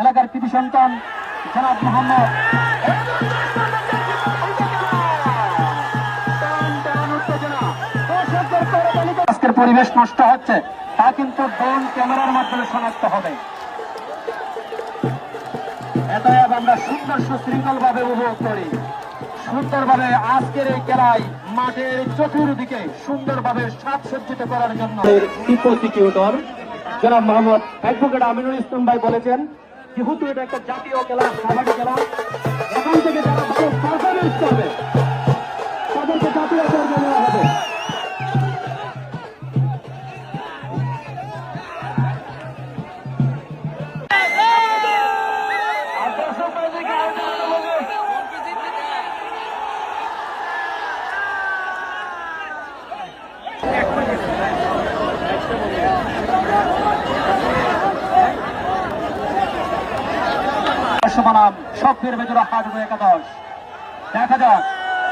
এলাকার কৃতি সন্তান জনাব মোহাম্মদ। আজকের পরিবেশ নষ্ট হচ্ছে, তা কিন্তু ড্রোন ক্যামেরার মাধ্যমে শনাক্ত হবে। এটাই আমরা সুন্দর সুশৃঙ্খল ভাবে উপভোগ করি, সুন্দরভাবে আজকের এই খেলায় মাঠের চতুর্দিকে সুন্দরভাবে সাজসজ্জিত করার জন্য প্রসিকিউটর জনাব মোহাম্মদ অ্যাডভোকেট আমিনুল ইসলাম ভাই বলেছেন, যেহেতু এটা একটা জাতীয় খেলা, কাবাডি খেলা, এখান থেকে যারা ভালো পারফরমেন্স করবে তাদেরকে জাতীয় পর্যায়ে নেওয়া হবে। বনাম স্বপ্নের ভেতরে হাঁটবে একাদশ। দেখা যাক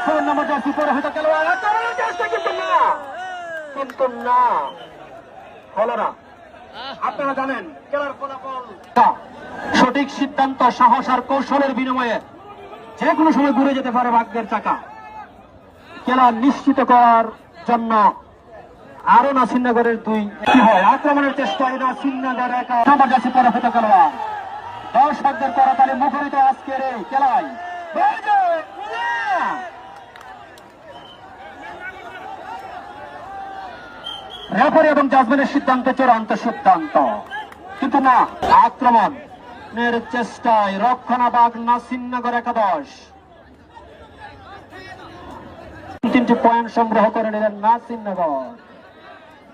4 নম্বর জার্সি পরে হয়তো খেলোয়াড় কিন্তু না হলো না। আপনারা জানেন খেলার ফলাফল সঠিক সিদ্ধান্ত, সাহস আর কৌশলের বিনিময়ে যে কোনো সময় ঘুরে যেতে পারে ভাগ্যের চাকা। খেলা নিশ্চিত করার জন্য আরো নাসিরনগরের 2 কি হয় আক্রমণের চেষ্টায় নাসিরনগর 1 নম্বর জার্সি পরে হয়তো খেলোয়াড়। দর্শকদের করতালি মুখরিত আজকের এই খেলায়। রেফারি এবং জাজমেন্টের সিদ্ধান্ত চূড়ান্ত সিদ্ধান্ত, কিন্তু না, আক্রমণের চেষ্টায় রক্ষণাভাগ নাসিরনগর একাদশ। 3টি পয়েন্ট সংগ্রহ করে নিলেন নাসিরনগর।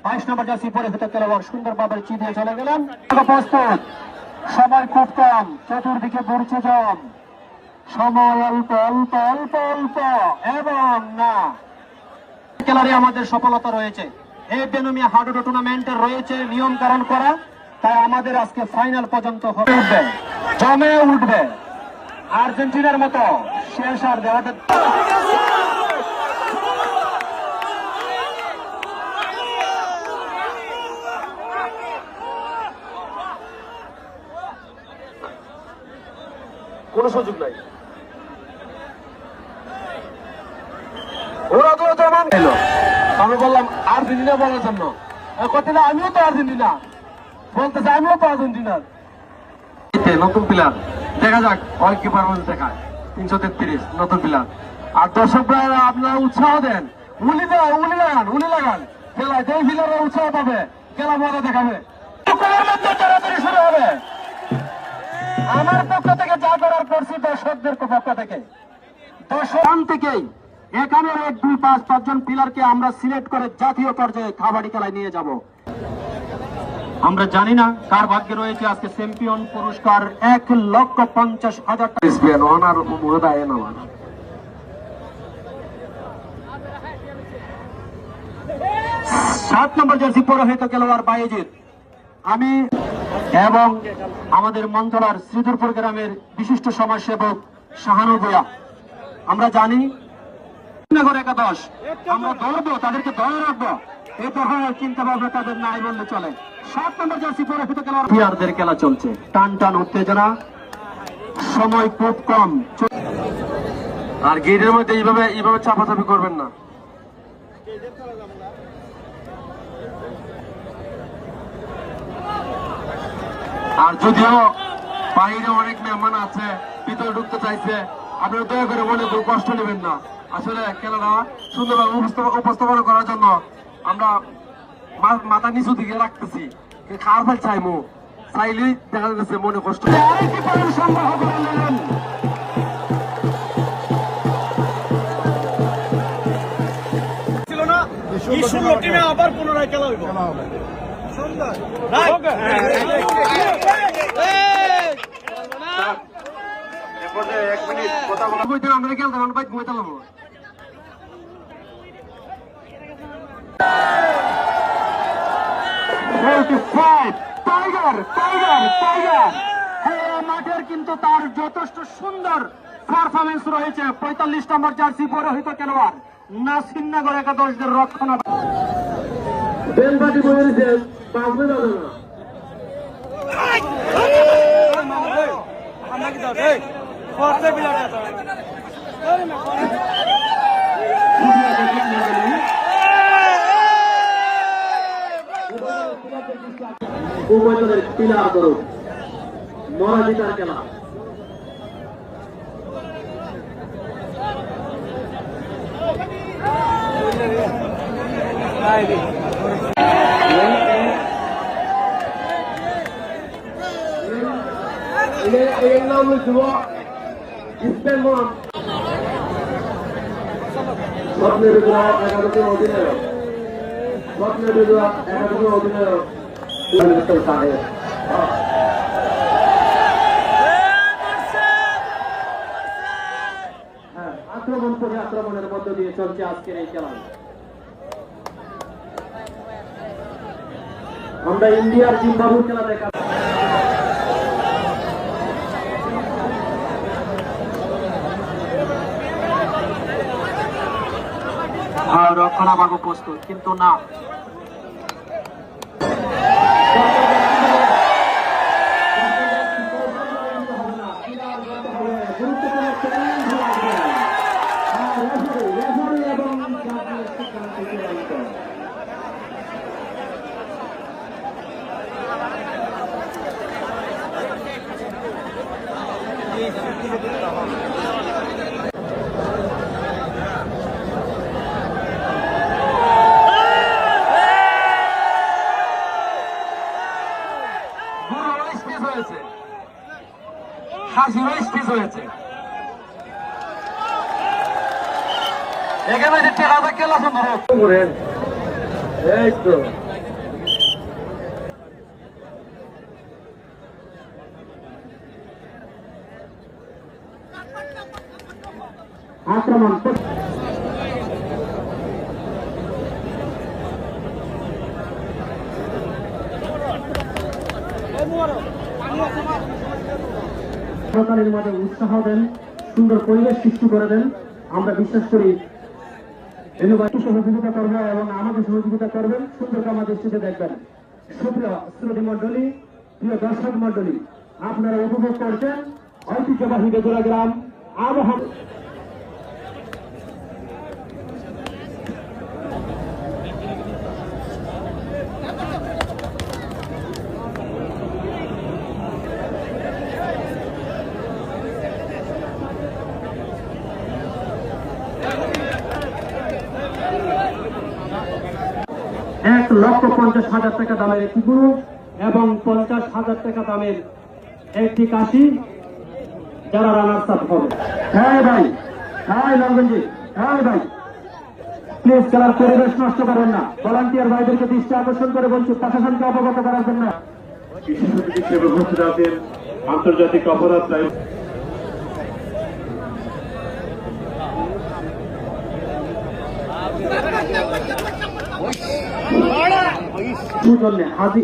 22 নম্বর জার্সি পরে হতে খেলোয়াড় সুন্দরভাবে চিনিয়ে চলে গেলেন। প্রস্তুত, সময় খুব কম, চতুর্দিকে ঘুরছে জম, সময় অল্প অল্প অল্প অল্প এবং না। খেলারে আমাদের সফলতা রয়েছে, এই বেনমিয়া হাডুডু টুর্নামেন্টের রয়েছে নিয়ম কারণ করা, তাই আমাদের আজকে ফাইনাল পর্যন্ত উঠবে, জমে উঠবে। আর্জেন্টিনার মতো শেষ আর দেওয়াতে কোন সুযোগ নাই। ওরা তো জমান এলো, আমি বললাম আর্জেন্টিনা বলার জন্য, কথা আমিও তো আর্জেন্টিনা বলতেছে, আমিও তো আর্জেন্টিনার। নতুন প্লেয়ার, দেখা যাক ওই কি পারফরমেন্স দেখায়। 333 নতুন প্লেয়ার। আর দর্শকরা আপনারা উৎসাহ দেন, উলি লাগান খেলায়, যে প্লেয়াররা উৎসাহ পাবে খেলা মজা দেখাবে, শুরু হবে। আমার পক্ষ থেকে যা করার করছি দর্শকদের পক্ষ থেকে, দর্শক থেকেই এখানের 1, 2, 5, 5 জন প্লেয়ারকে আমরা সিলেক্ট করে জাতীয় পর্যায়ে কাবাডি খেলায় নিয়ে যাব। আমরা জানি না কার ভাগ্যে রয়েছে আজকে চ্যাম্পিয়ন পুরস্কার 1,50,000 টাকা। 7 নম্বর জার্সি পরে হয়তো খেলোয়াড় বাইজিৎ, আমি এবং আমাদের মন্ত্রণালয়ের শ্রীধরপুর গ্রামের বিশিষ্ট সমাজসেবক শাহানুর ভূঁইয়া। আমরা জানি নগর একাদশ, আমরা ধরবো, তাদেরকে ধরে রাখবো, এই ধরনের চিন্তা ভাবনা তাদের নাই বললে চলে। 7 নম্বর জার্সি পরে হতে খেলোয়াড় প্লেয়ারদের খেলা চলছে, টান টান উত্তেজনা, সময় খুব কম। আর গেটের মধ্যে এইভাবে চাপাচাপি করবেন না। আর যদিও বাইরে অনেক মেহমান আছে, ভিতরে ঢুকতে চাইছে, আপনারা দয়া করে মনে করে কষ্ট নেবেন না। আসলে খেলাটা সুন্দরভাবে উপস্থাপনা করার জন্য আমরা মাথা নিচু দিকে রাখতেছি, খাওয়ার ফেল চাইমো চাইলেই দেখা যাচ্ছে মনে কষ্ট। ছিল না, 16 টিমে আবার পুনরায় খেলা হইব। আমরা খেলতাম, বাইক ঘুমাইতাম। মাঠের কিন্তু তার যথেষ্ট সুন্দর পারফরমেন্স রয়েছে। 45 নম্বর জার্সি পরে হইতো খেলোয়াড় নাসিরনগর একাদশদের রক্ষণাবেক্ষণ। বেলবাটি বলে দিচ্ছে, উভয় দলের পিলার দরদ মরা জিতার খেলা। এর নাম হয়েছিল ইস্তেমন স্বপ্নের 11জন অধিনায়ক, স্বপ্নের 11জন অধিনায়ক আক্রমণ করে আক্রমণের মধ্য দিয়ে চলছে আজকের এই খেলা। আমরা ইন্ডিয়ার জিম্বাবুর খেলা দেখা রক্ষণাভাগ প্রস্তুত, কিন্তু না হাসিরও স্পিচ হয়েছে। এখানে যে টেরাটা খেলা সুন্দর করেন, এই তো আক্রমণ সরকারের মাঝে উৎসাহ দেন, সুন্দর পরিবেশ সৃষ্টি করে দেন। আমরা বিশ্বাস করি একটু সহযোগিতা করবো এবং আমাদের সহযোগিতা করবেন, সুন্দর আমার দৃষ্টিতে দেখবেন। সুপ্রিয় শ্রোতী মন্ডলী, প্রিয় দর্শক মন্ডলী, আপনারা উপভোগ করছেন ঐতিহ্যবাহী বেজোড়া গ্রাম আবহাওয়া। $1,50,000 টাকা দামের একটি গরু এবং 50,000 টাকা দামের একটি কাশি, যারা রানার্স আপ হবে। হ্যাঁ ভাই, হ্যাঁ লঙ্গনজি, হ্যাঁ ভাই, প্লিজ খেলার পরিবেশ নষ্ট করেন না। ভলান্টিয়ার ভাইদেরকে দৃষ্টি আকর্ষণ করে বলছি, প্রশাসনকে অবগত করার জন্য। বিশেষ অতিথি হিসেবে উপস্থিত আছেন আন্তর্জাতিক অপরাধ হাজি